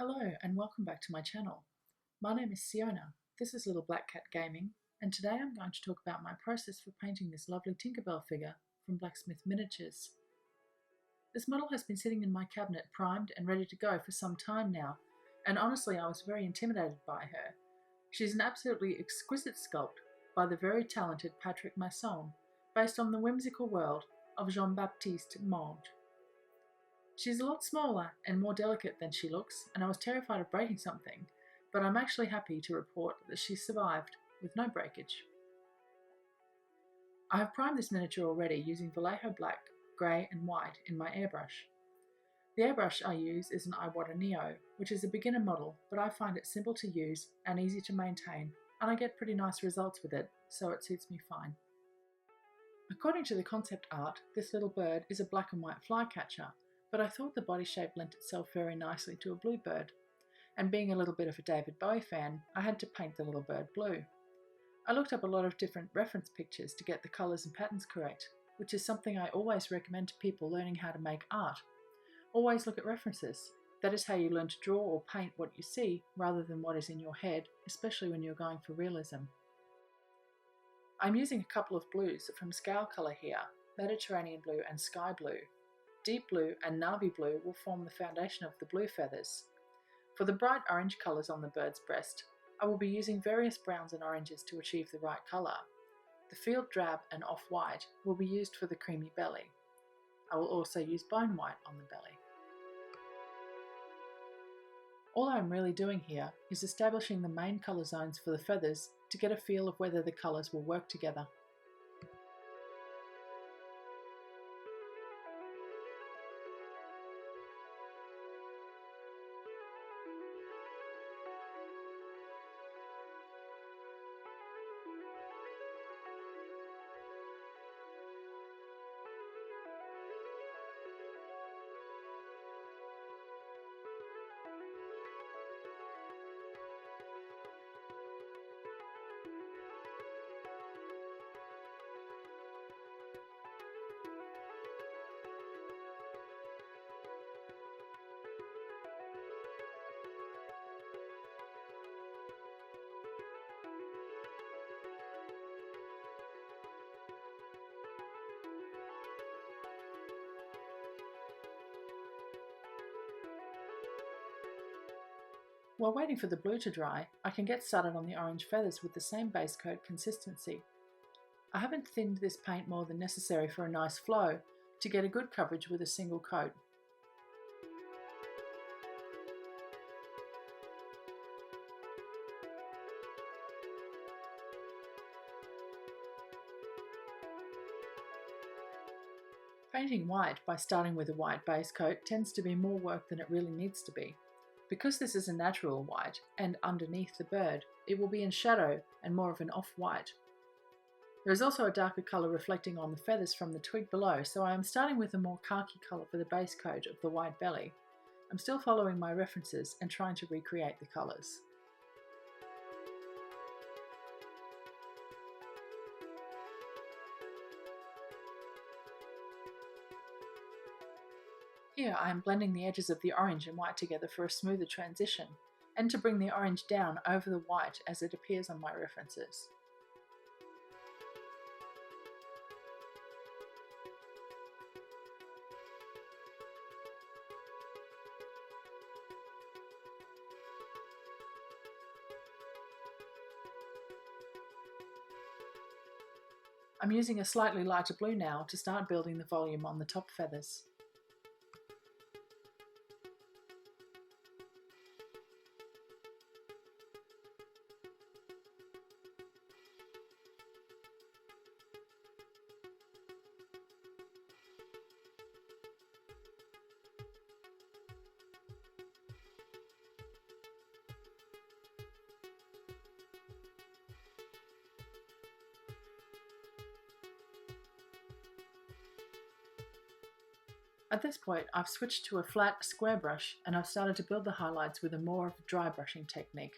Hello and welcome back to my channel. My name is Siona, this is Little Black Cat Gaming, and today I'm going to talk about my process for painting this lovely Tinkerbell figure from Blacksmith Miniatures. This model has been sitting in my cabinet primed and ready to go for some time now, and honestly I was very intimidated by her. She's an absolutely exquisite sculpt by the very talented Patrick Masson, based on the whimsical world of Jean-Baptiste Monge. She's a lot smaller and more delicate than she looks, and I was terrified of breaking something, but I'm actually happy to report that she survived with no breakage. I have primed this miniature already using Vallejo black, grey and white in my airbrush. The airbrush I use is an Iwata Neo, which is a beginner model, but I find it simple to use and easy to maintain, and I get pretty nice results with it, so it suits me fine. According to the concept art, this little bird is a black and white flycatcher, but I thought the body shape lent itself very nicely to a blue bird, and being a little bit of a David Bowie fan, I had to paint the little bird blue. I looked up a lot of different reference pictures to get the colours and patterns correct, which is something I always recommend to people learning how to make art. Always look at references. That is how you learn to draw or paint what you see rather than what is in your head, especially when you're going for realism. I'm using a couple of blues from Scale Colour here, Mediterranean blue and sky blue. Deep blue and navy blue will form the foundation of the blue feathers. For the bright orange colours on the bird's breast, I will be using various browns and oranges to achieve the right colour. The field drab and off-white will be used for the creamy belly. I will also use bone white on the belly. All I am really doing here is establishing the main colour zones for the feathers to get a feel of whether the colours will work together. While waiting for the blue to dry, I can get started on the orange feathers with the same base coat consistency. I haven't thinned this paint more than necessary for a nice flow to get a good coverage with a single coat. Painting white by starting with a white base coat tends to be more work than it really needs to be. Because this is a natural white, and underneath the bird, it will be in shadow and more of an off-white. There is also a darker colour reflecting on the feathers from the twig below, so I am starting with a more khaki colour for the base coat of the white belly. I'm still following my references and trying to recreate the colours. Here I am blending the edges of the orange and white together for a smoother transition, and to bring the orange down over the white as it appears on my references. I'm using a slightly lighter blue now to start building the volume on the top feathers. At this point, I've switched to a flat, square brush and I've started to build the highlights with a more dry brushing technique.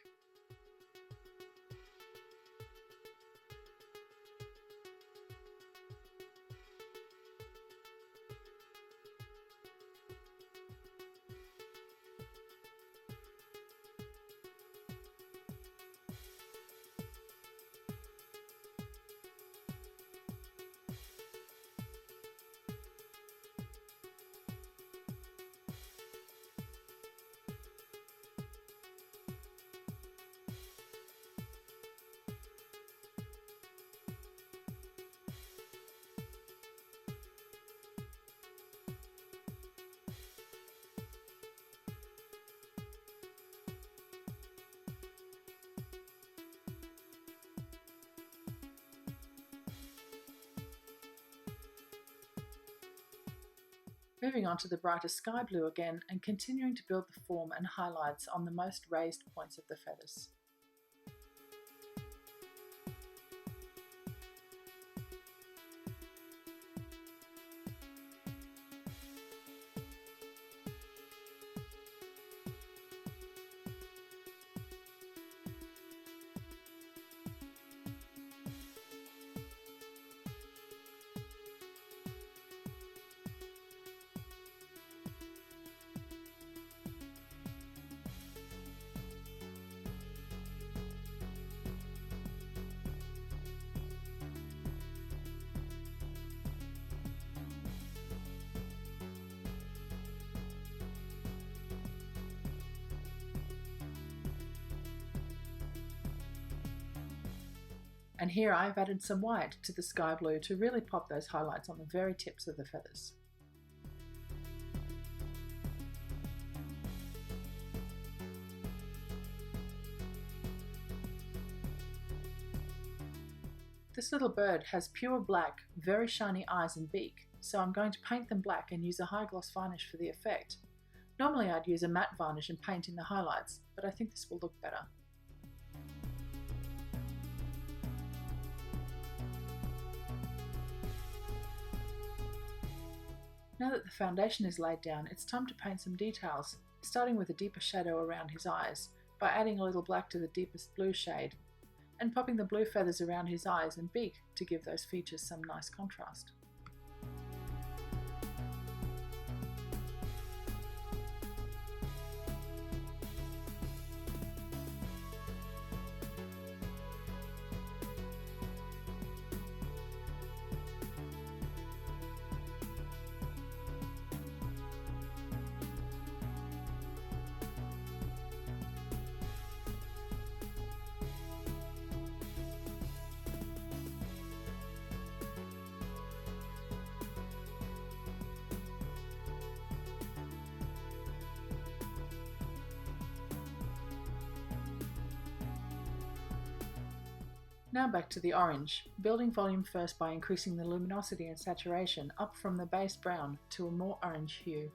Moving on to the brighter sky blue again and continuing to build the form and highlights on the most raised points of the feathers. And here I've added some white to the sky blue to really pop those highlights on the very tips of the feathers. This little bird has pure black, very shiny eyes and beak, so I'm going to paint them black and use a high gloss varnish for the effect. Normally I'd use a matte varnish and paint in the highlights, but I think this will look better. Now that the foundation is laid down, it's time to paint some details, starting with a deeper shadow around his eyes, by adding a little black to the deepest blue shade, and popping the blue feathers around his eyes and beak to give those features some nice contrast. Now back to the orange, building volume first by increasing the luminosity and saturation up from the base brown to a more orange hue.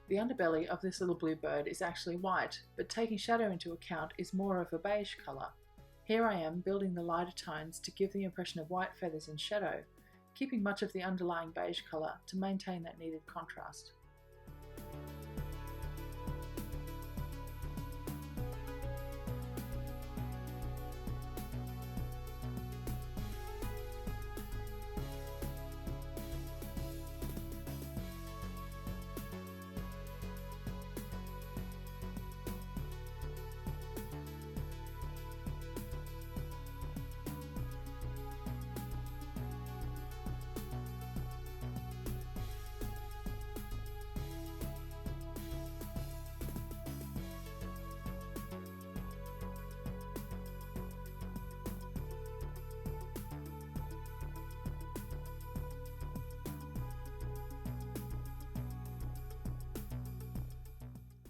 The underbelly of this little blue bird is actually white, but taking shadow into account is more of a beige colour. Here I am building the lighter tones to give the impression of white feathers and shadow, keeping much of the underlying beige colour to maintain that needed contrast.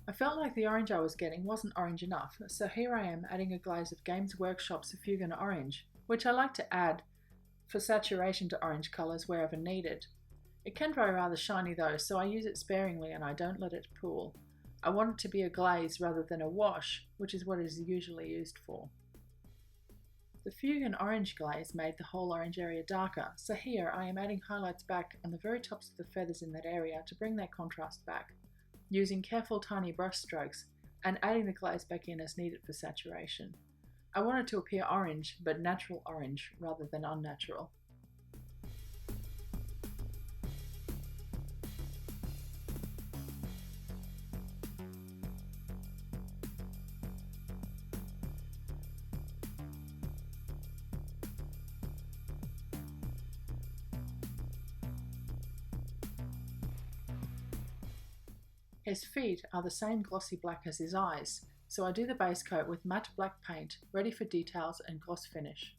I felt like the orange I was getting wasn't orange enough, so here I am adding a glaze of Games Workshop's Fuchsin Orange, which I like to add for saturation to orange colours wherever needed. It can dry rather shiny though, so I use it sparingly and I don't let it pool. I want it to be a glaze rather than a wash, which is what it is usually used for. The Fuchsin Orange glaze made the whole orange area darker, so here I am adding highlights back on the very tops of the feathers in that area to bring that contrast back, using careful tiny brush strokes and adding the glaze back in as needed for saturation. I want it to appear orange, but natural orange rather than unnatural. His feet are the same glossy black as his eyes, so I do the base coat with matte black paint, ready for details and gloss finish.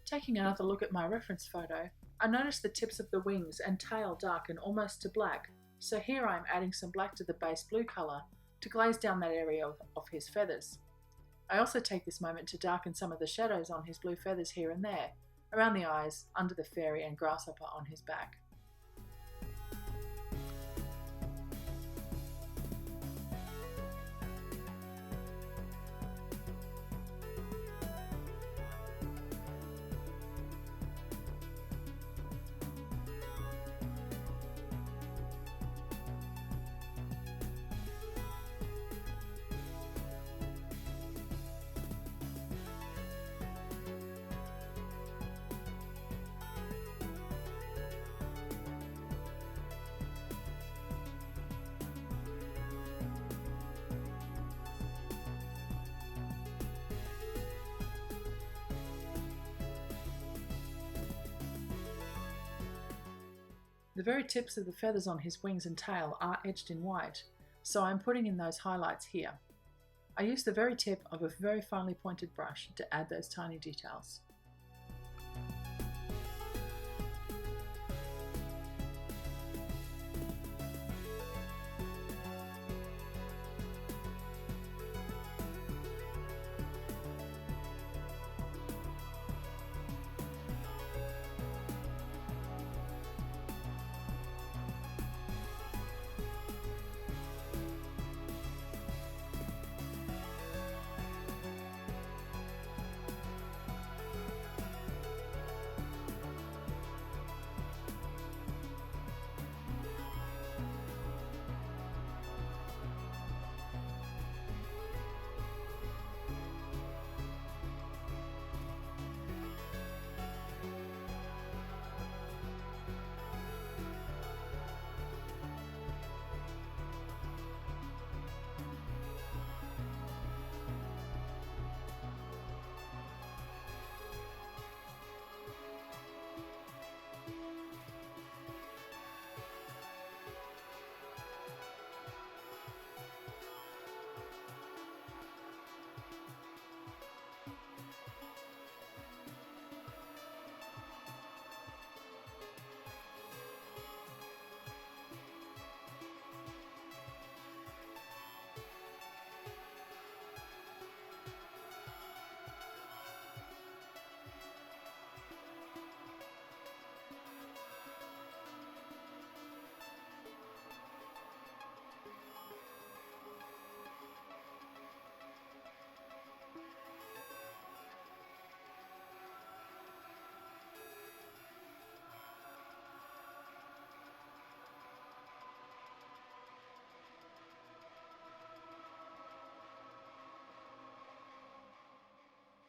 Taking another look at my reference photo, I notice the tips of the wings and tail darken almost to black, so here I am adding some black to the base blue colour to glaze down that area of his feathers. I also take this moment to darken some of the shadows on his blue feathers here and there, around the eyes, under the fairy and grasshopper on his back. The very tips of the feathers on his wings and tail are etched in white, so I'm putting in those highlights here. I use the very tip of a very finely pointed brush to add those tiny details.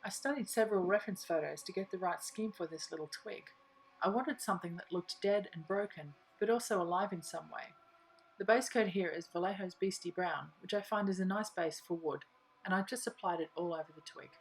I studied several reference photos to get the right scheme for this little twig. I wanted something that looked dead and broken, but also alive in some way. The base coat here is Vallejo's Beastie Brown, which I find is a nice base for wood, and I've just applied it all over the twig.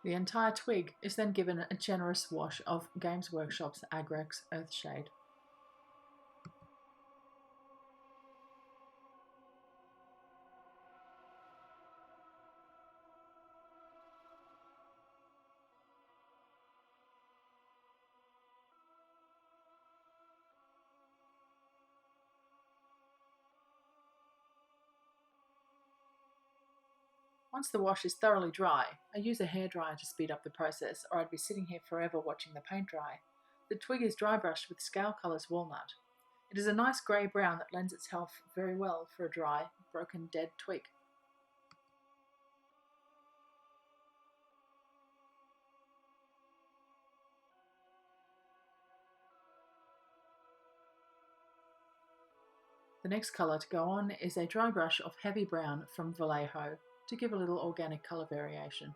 The entire twig is then given a generous wash of Games Workshop's Agrax Earthshade. Once the wash is thoroughly dry, I use a hairdryer to speed up the process, or I'd be sitting here forever watching the paint dry. The twig is dry brushed with Scale Colours walnut. It is a nice grey brown that lends itself very well for a dry, broken, dead twig. The next colour to go on is a dry brush of heavy brown from Vallejo to give a little organic colour variation.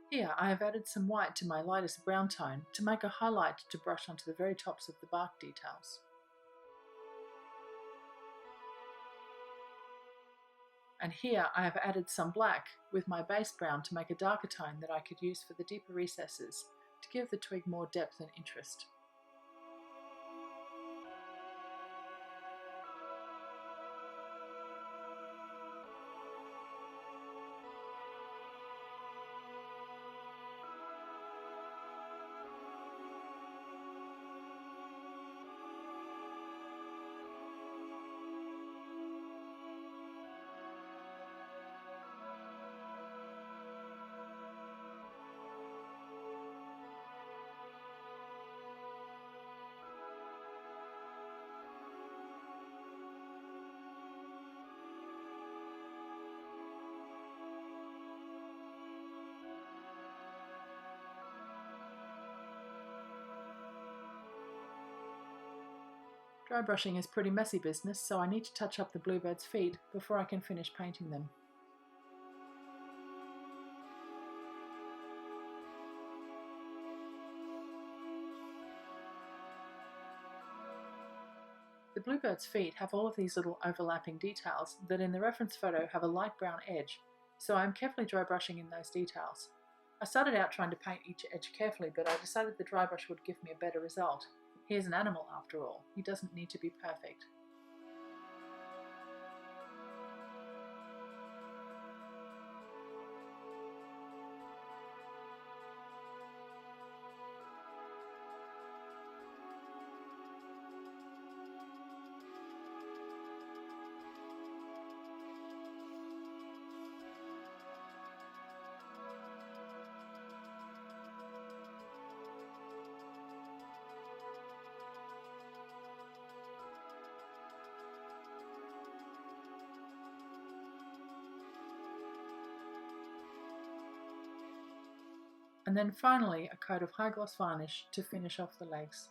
Here I have added some white to my lightest brown tone to make a highlight to brush onto the very tops of the bark details. And here I have added some black with my base brown to make a darker tone that I could use for the deeper recesses to give the twig more depth and interest. Dry brushing is pretty messy business, so I need to touch up the bluebird's feet before I can finish painting them. The bluebird's feet have all of these little overlapping details that in the reference photo have a light brown edge, so I'm carefully dry brushing in those details. I started out trying to paint each edge carefully, but I decided the dry brush would give me a better result. He is an animal after all, he doesn't need to be perfect. And then finally a coat of high gloss varnish to finish off the legs.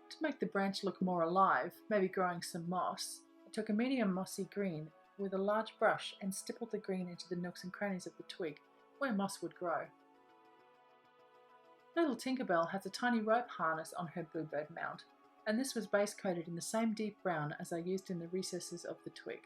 To make the branch look more alive, maybe growing some moss, I took a medium mossy green with a large brush and stippled the green into the nooks and crannies of the twig, where moss would grow. Little Tinkerbell has a tiny rope harness on her bluebird mount, and this was base coated in the same deep brown as I used in the recesses of the twig.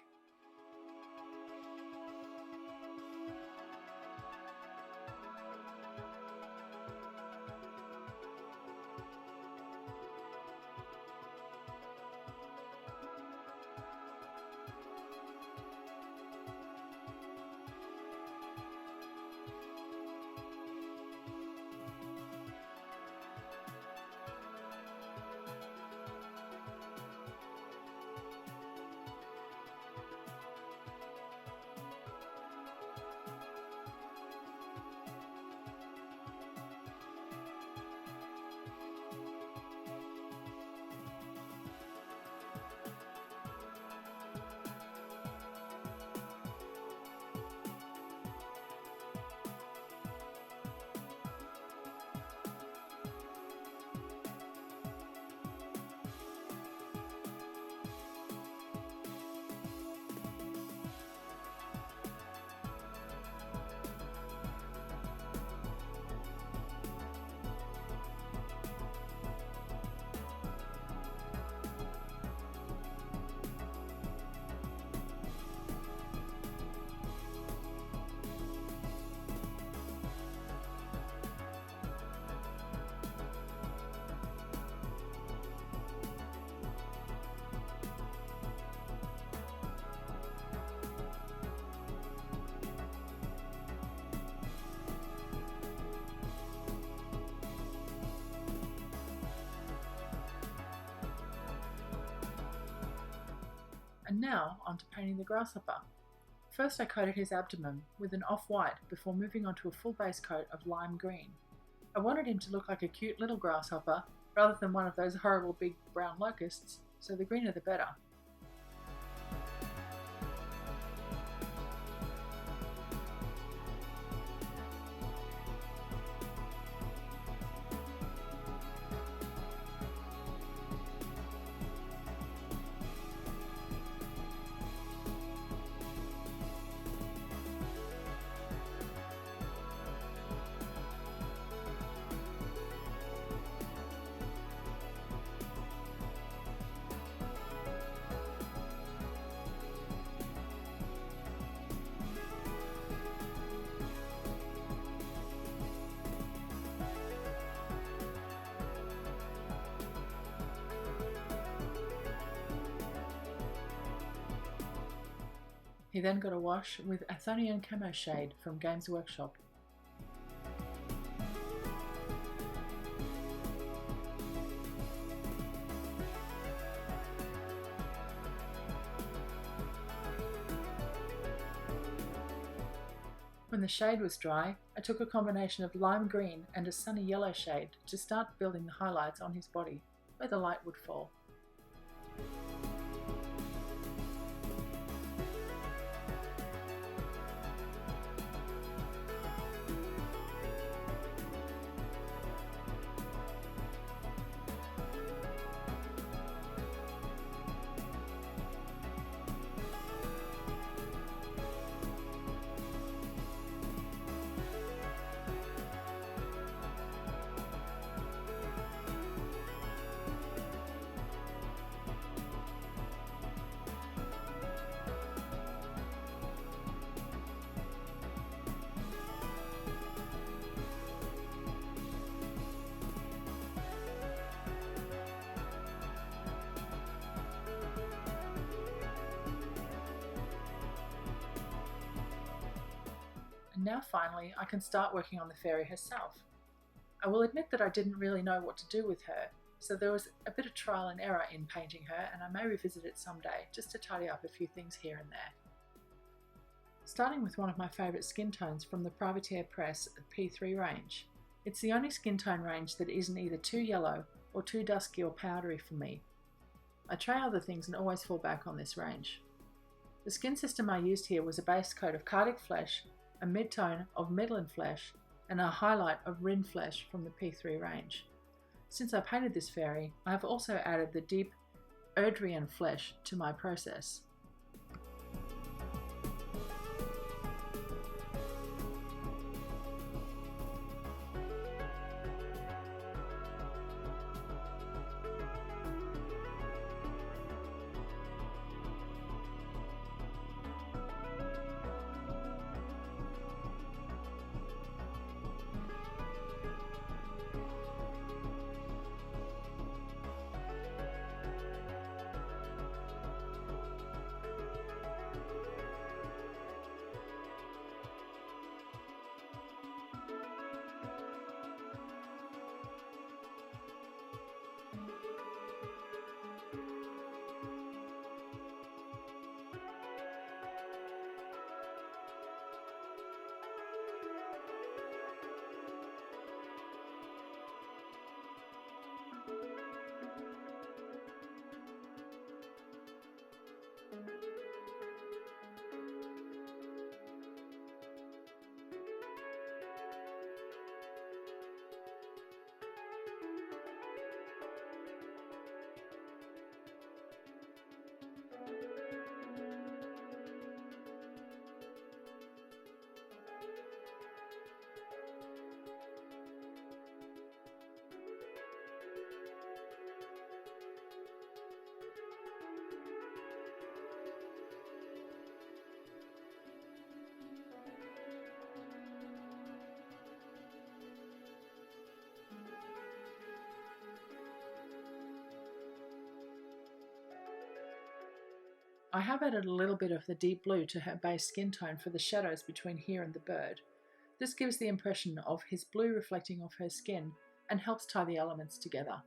And now on to painting the grasshopper. First I coated his abdomen with an off-white before moving on to a full base coat of lime green. I wanted him to look like a cute little grasshopper rather than one of those horrible big brown locusts, so the greener the better. He then got a wash with Athonian Camo Shade from Games Workshop. When the shade was dry, I took a combination of lime green and a sunny yellow shade to start building the highlights on his body, where the light would fall. And now finally I can start working on the fairy herself. I will admit that I didn't really know what to do with her, so there was a bit of trial and error in painting her, and I may revisit it someday just to tidy up a few things here and there. Starting with one of my favourite skin tones from the Privateer Press P3 range. It's the only skin tone range that isn't either too yellow or too dusky or powdery for me. I try other things and always fall back on this range. The skin system I used here was a base coat of Cardic Flesh, a mid-tone of Midland Flesh, and a highlight of Rin Flesh from the P3 range. Since I painted this fairy, I have also added the deep Erdrian Flesh to my process. I have added a little bit of the deep blue to her base skin tone for the shadows between here and the bird. This gives the impression of his blue reflecting off her skin and helps tie the elements together.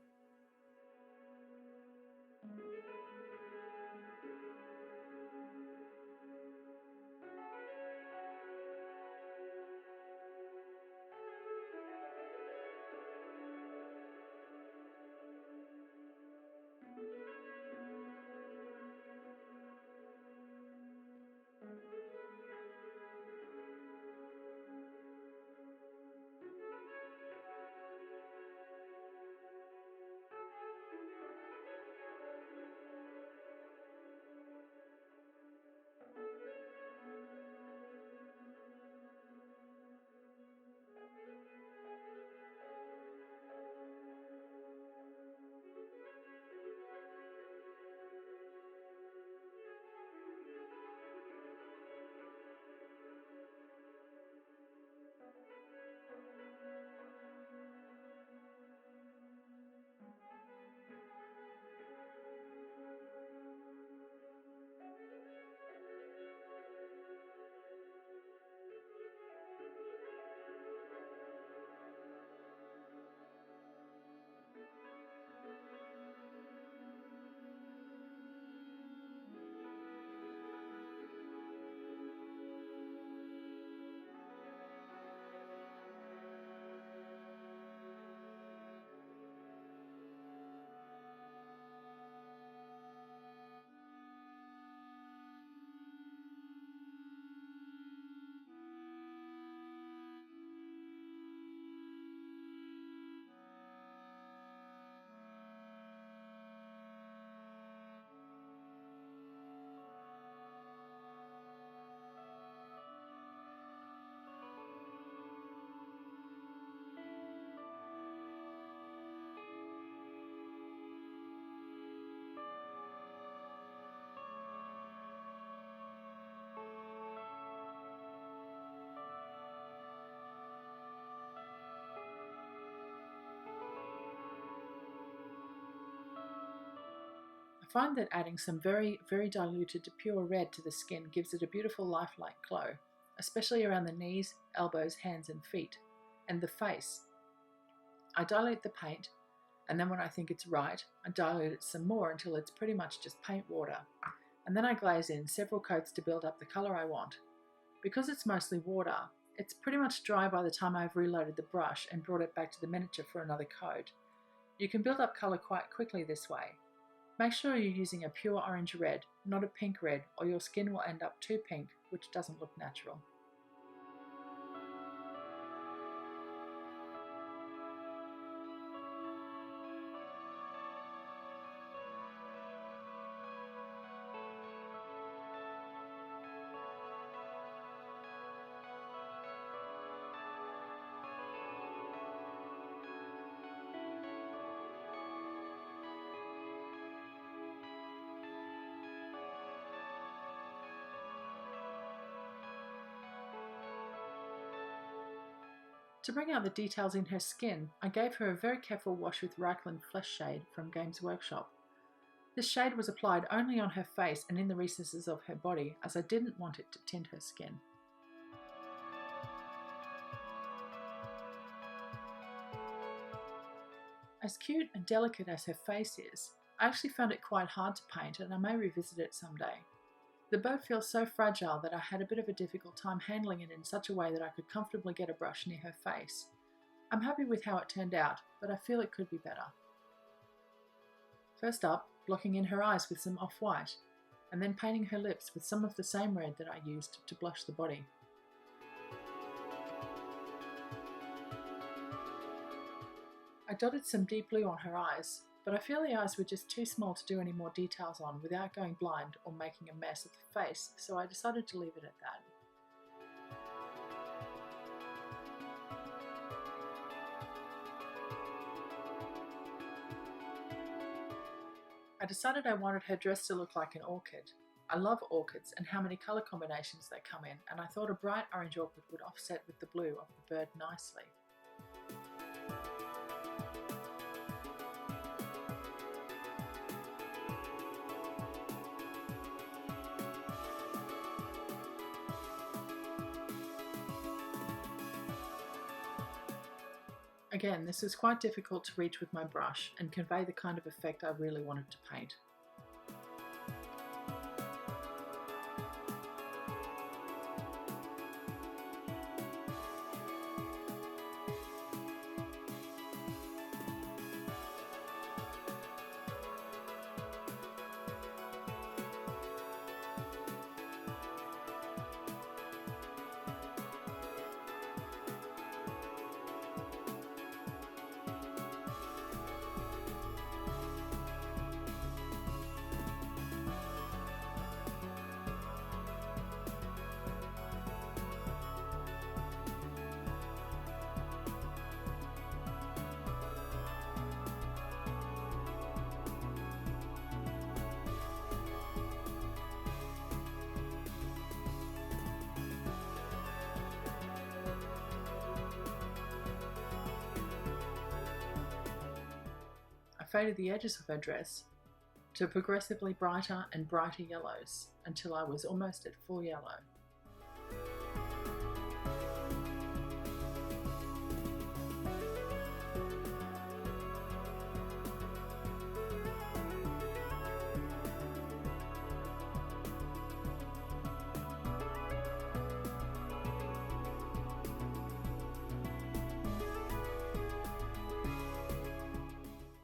find that adding some very, very diluted pure red to the skin gives it a beautiful lifelike glow, especially around the knees, elbows, hands and feet, and the face. I dilute the paint, and then when I think it's right, I dilute it some more until it's pretty much just paint water, and then I glaze in several coats to build up the colour I want. Because it's mostly water, it's pretty much dry by the time I've reloaded the brush and brought it back to the miniature for another coat. You can build up colour quite quickly this way. Make sure you're using a pure orange red, not a pink red, or your skin will end up too pink, which doesn't look natural. To bring out the details in her skin, I gave her a very careful wash with Reichland Flesh Shade from Games Workshop. This shade was applied only on her face and in the recesses of her body, as I didn't want it to tint her skin. As cute and delicate as her face is, I actually found it quite hard to paint and I may revisit it someday. The boat feels so fragile that I had a bit of a difficult time handling it in such a way that I could comfortably get a brush near her face. I'm happy with how it turned out, but I feel it could be better. First up, blocking in her eyes with some off-white, and then painting her lips with some of the same red that I used to blush the body. I dotted some deep blue on her eyes, but I feel the eyes were just too small to do any more details on without going blind or making a mess of the face, so I decided to leave it at that. I decided I wanted her dress to look like an orchid. I love orchids and how many colour combinations they come in, and I thought a bright orange orchid would offset with the blue of the bird nicely. Again, this was quite difficult to reach with my brush and convey the kind of effect I really wanted to paint. I faded the edges of her dress to progressively brighter and brighter yellows until I was almost at full yellow.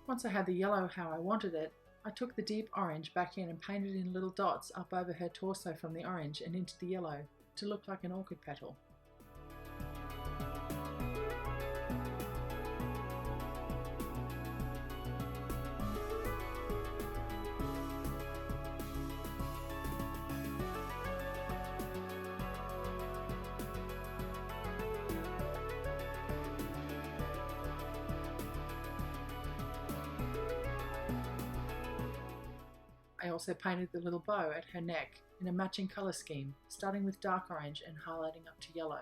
Once I had the yellow how I wanted it, I took the deep orange back in and painted in little dots up over her torso from the orange and into the yellow to look like an orchid petal. I also painted the little bow at her neck in a matching colour scheme, starting with dark orange and highlighting up to yellow.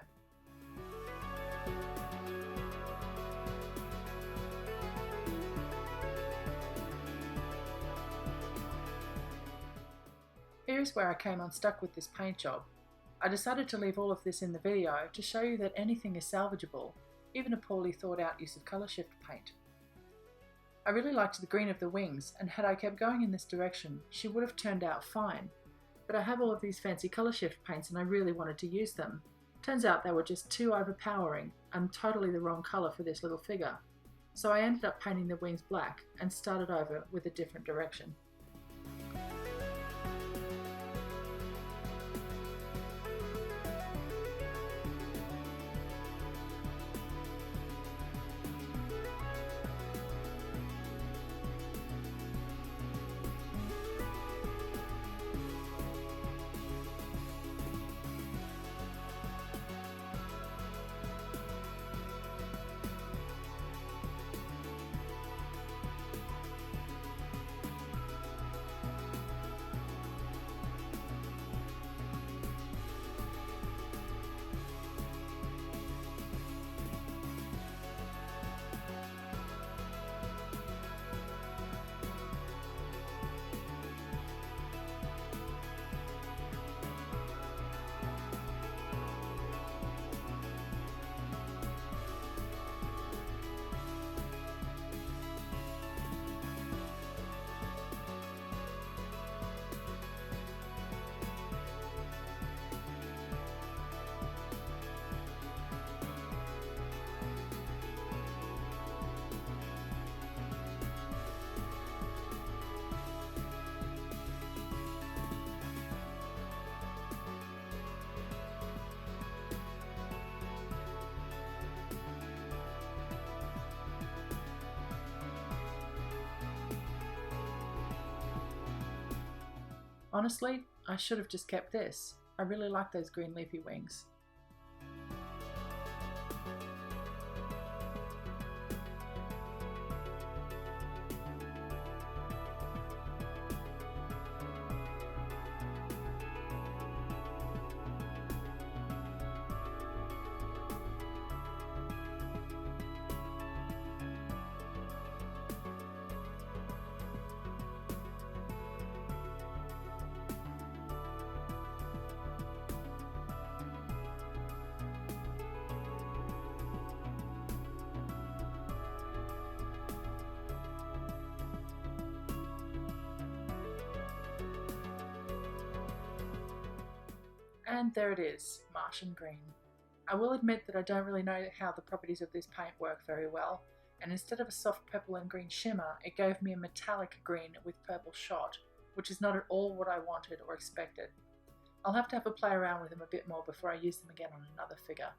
Here's where I came unstuck with this paint job. I decided to leave all of this in the video to show you that anything is salvageable, even a poorly thought out use of colour shift paint. I really liked the green of the wings, and had I kept going in this direction, she would have turned out fine. But I have all of these fancy colour shift paints and I really wanted to use them. Turns out they were just too overpowering and totally the wrong colour for this little figure. So I ended up painting the wings black and started over with a different direction. Honestly, I should have just kept this. I really like those green leafy wings. And there it is, Martian green. I will admit that I don't really know how the properties of this paint work very well, and instead of a soft purple and green shimmer, it gave me a metallic green with purple shot, which is not at all what I wanted or expected. I'll have to play around with them a bit more before I use them again on another figure.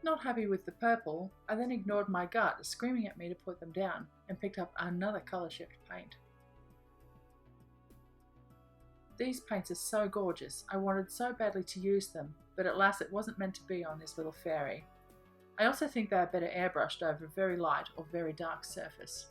Not happy with the purple, I then ignored my gut screaming at me to put them down, and picked up another colour shift paint. These paints are so gorgeous, I wanted so badly to use them, but alas it wasn't meant to be on this little fairy. I also think they are better airbrushed over a very light or very dark surface.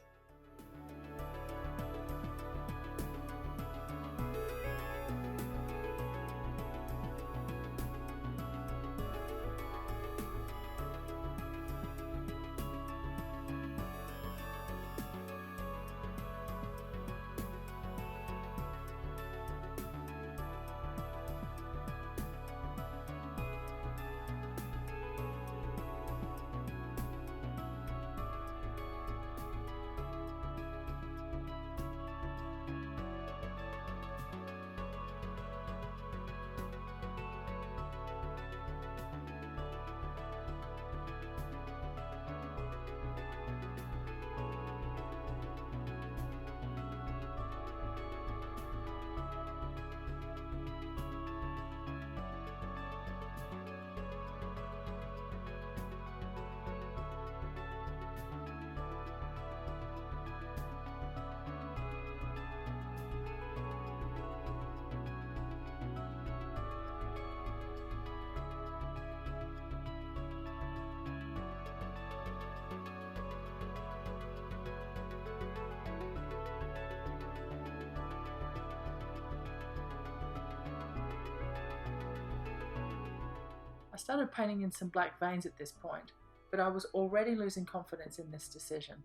I started painting in some black veins at this point, but I was already losing confidence in this decision.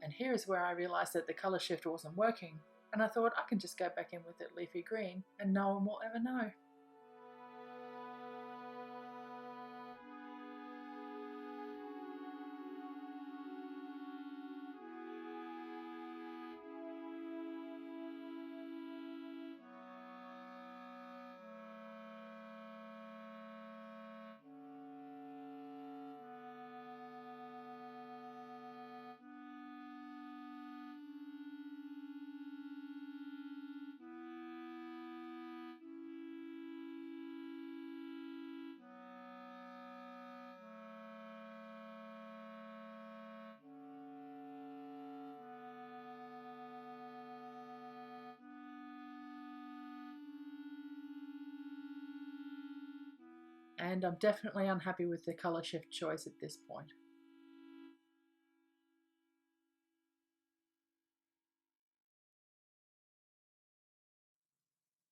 And here is where I realised that the colour shift wasn't working, and I thought I can just go back in with it leafy green and no one will ever know. And I'm definitely unhappy with the colour shift choice at this point.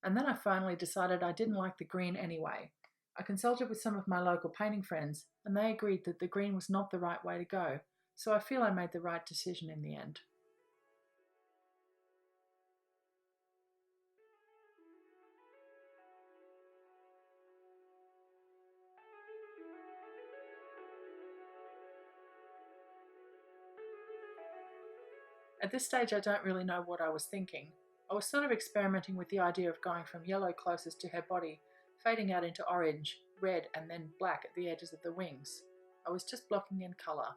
And then I finally decided I didn't like the green anyway. I consulted with some of my local painting friends, and they agreed that the green was not the right way to go, so I feel I made the right decision in the end. At this stage, I don't really know what I was thinking. I was sort of experimenting with the idea of going from yellow closest to her body, fading out into orange, red, and then black at the edges of the wings. I was just blocking in colour.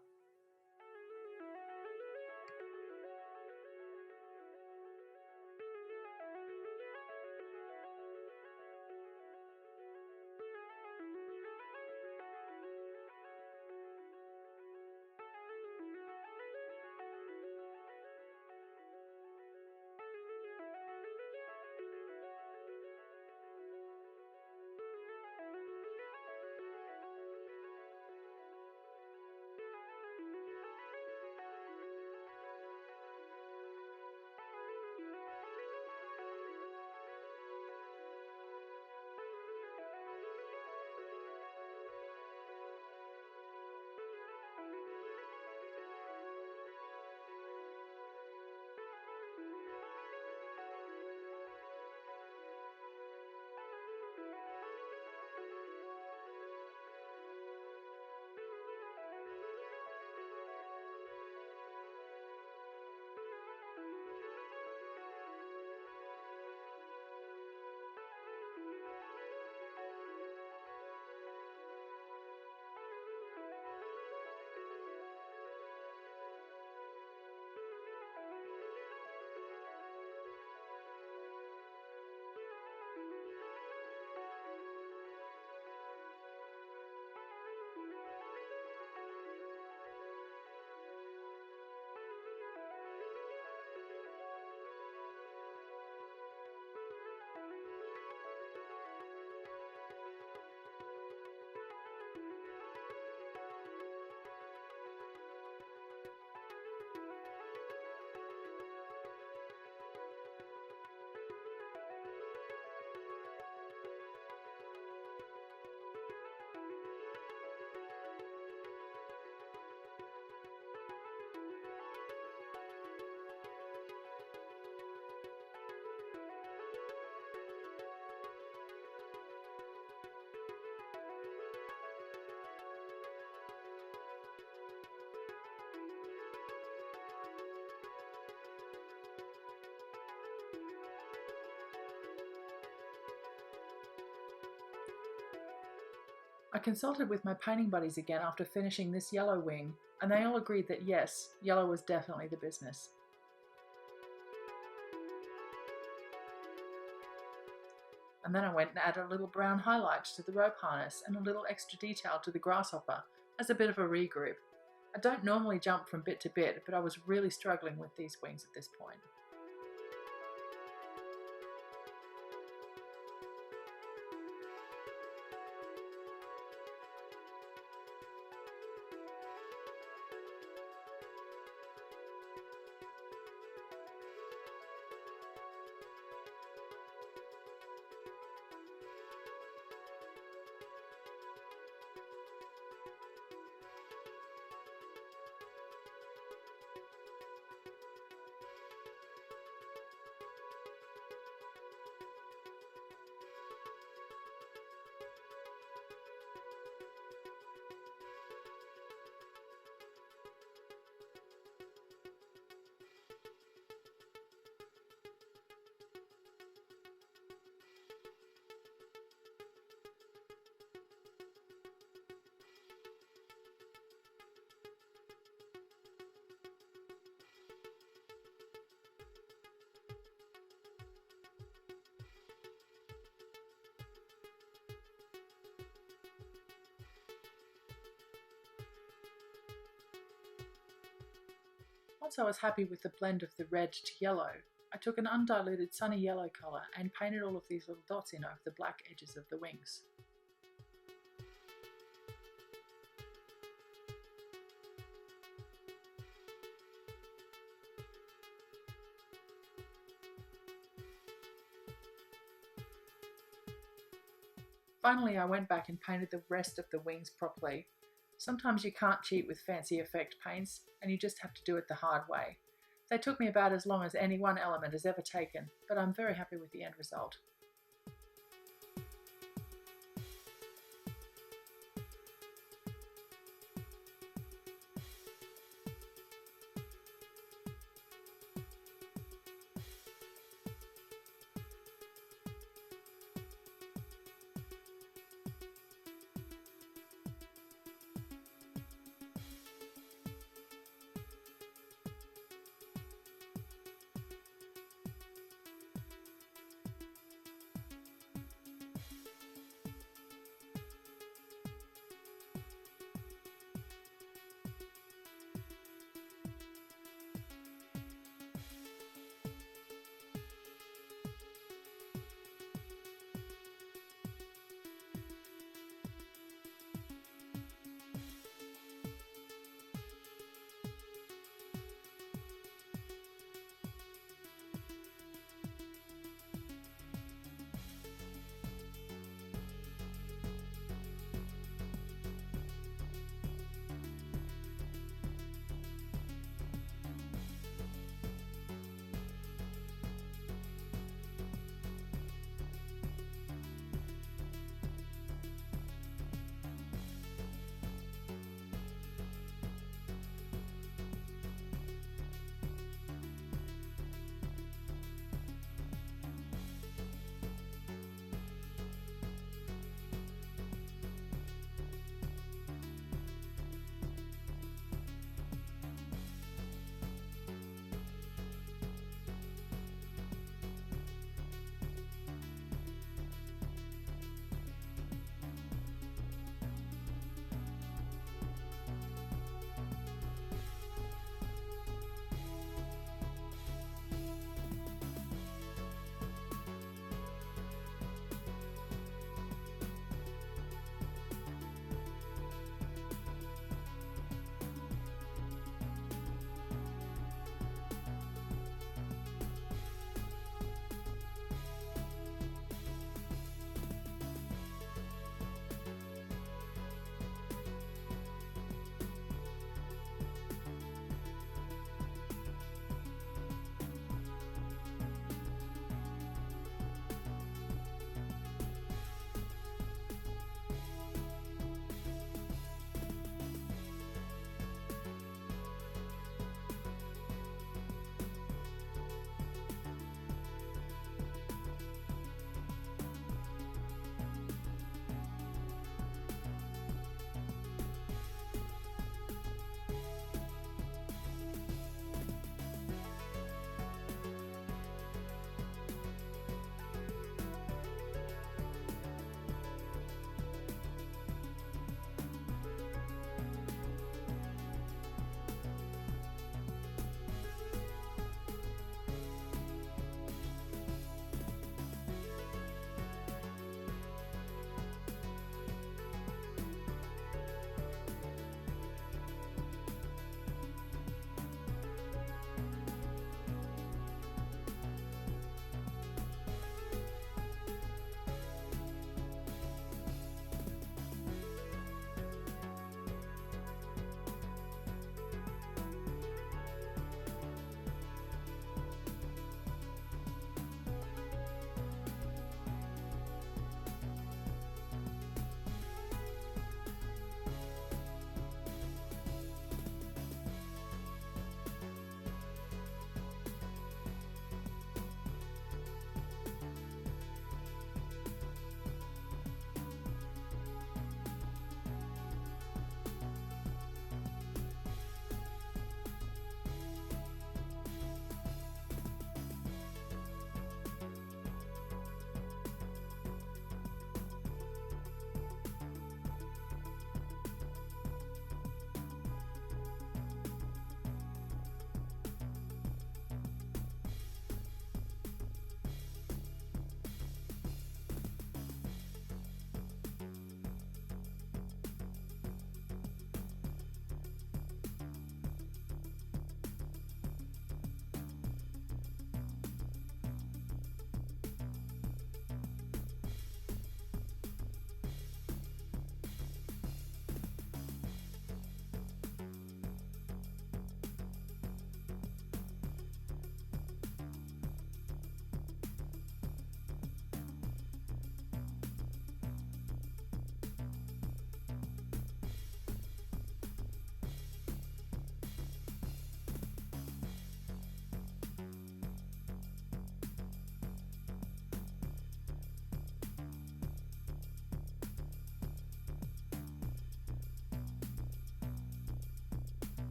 I consulted with my painting buddies again after finishing this yellow wing, and they all agreed that yes, yellow was definitely the business. And then I went and added a little brown highlight to the rope harness and a little extra detail to the grasshopper as a bit of a regroup. I don't normally jump from bit to bit, but I was really struggling with these wings at this point. Once I was happy with the blend of the red to yellow, I took an undiluted sunny yellow colour and painted all of these little dots in over the black edges of the wings. Finally, I went back and painted the rest of the wings properly. Sometimes you can't cheat with fancy effect paints, and you just have to do it the hard way. They took me about as long as any one element has ever taken, but I'm very happy with the end result.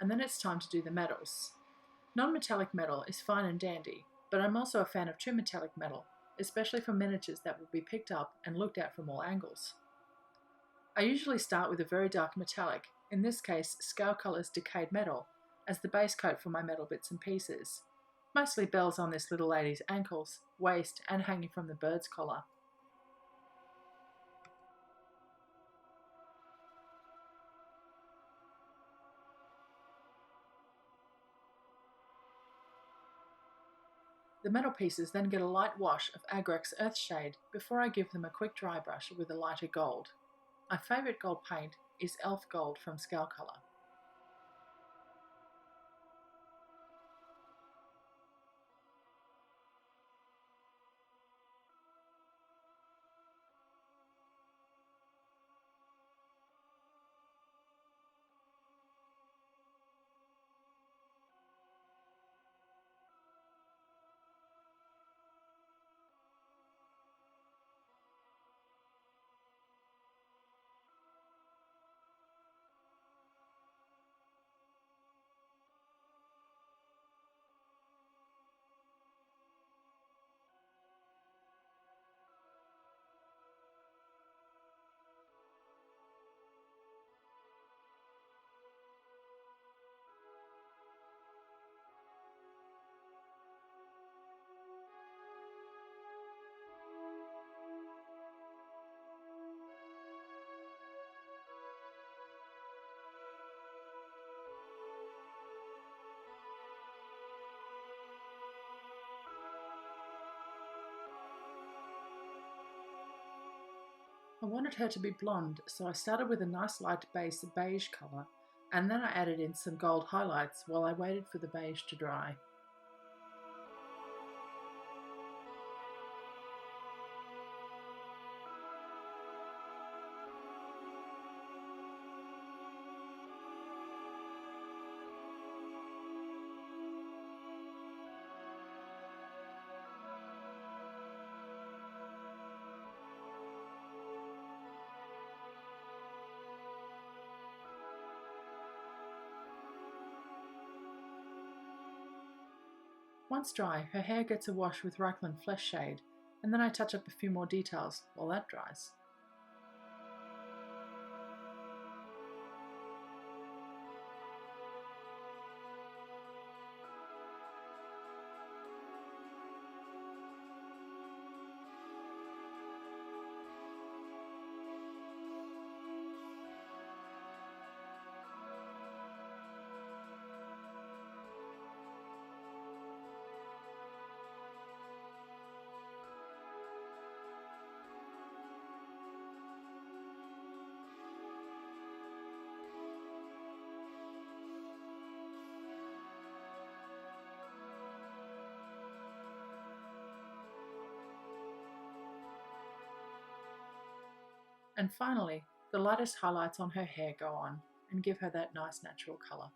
and then it's time to do the metals. Non-metallic metal is fine and dandy, but I'm also a fan of true metallic metal, especially for miniatures that will be picked up and looked at from all angles. I usually start with a very dark metallic, in this case Scale Colour's Decayed Metal, as the base coat for my metal bits and pieces. Mostly bells on this little lady's ankles, waist, and hanging from the bird's collar. The metal pieces then get a light wash of Agrex Earthshade before I give them a quick dry brush with a lighter gold. My favourite gold paint is Elf Gold from Scale Colour. I wanted her to be blonde, so I started with a nice light base beige colour, and then I added in some gold highlights while I waited for the beige to dry. Once dry, her hair gets a wash with Reichland Flesh Shade, and then I touch up a few more details while that dries. And finally, the lightest highlights on her hair go on and give her that nice natural colour.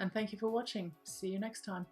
and thank you for watching. See you next time.